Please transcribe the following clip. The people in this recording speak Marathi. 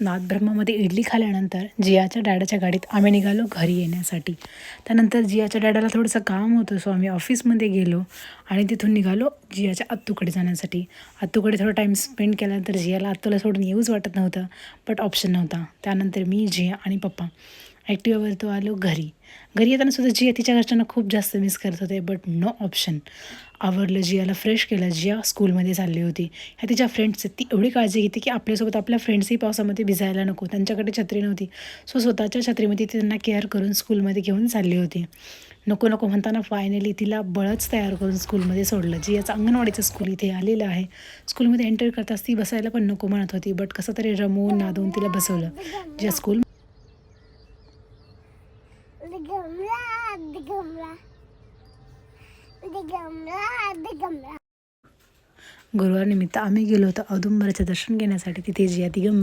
नाथब्रह्मामध्ये इडली खाल्ल्यानंतर जियाच्या डॅडाच्या गाडीत आम्ही निघालो घरी येण्यासाठी. त्यानंतर जियाच्या डॅडाला थोडंसं काम होतं, सो आम्ही ऑफिसमध्ये गेलो आणि तिथून निघालो जियाच्या आत्तूकडे जाण्यासाठी. आत्तूकडे थोडा टाईम स्पेंड केल्यानंतर जियाला आत्तूला सोडून येऊच वाटत नव्हतं, बट ऑप्शन नव्हता. त्यानंतर मी, जिया आणि पप्पा ॲक्टिवावर तो आलो घरी. घरी येताना सुद्धा जिया तिच्या घरच्यांना खूप जास्त मिस करत होते, बट नो ऑप्शन. आवरलं, जियाला फ्रेश केलं. जिया स्कूलमध्ये चालली होती. ह्या तिच्या फ्रेंड्सची ती एवढी काळजी घेते की आपल्यासोबत आपल्या फ्रेंड्सही पावसामध्ये भिजायला नको. त्यांच्याकडे छत्री नव्हती, सो स्वतःच्या छत्रीमध्ये ती त्यांना केअर करून स्कूलमध्ये घेऊन चालली होती. नको नको म्हणताना फायनली तिला बळच तयार करून स्कूलमध्ये सोडलं. जियाचं अंगणवाडीचं स्कूल इथे आलेलं आहे. स्कूलमध्ये एंटर करताच ती बसायला पण नको म्हणत होती, बट कसं तरी रमवून नादवून तिला बसवलं. जिया स्कूल गुरुवार निमित्त आम्ही गेलो होतो औदुंबराचं दर्शन घेण्यासाठी. तिथे जिया दिगंबर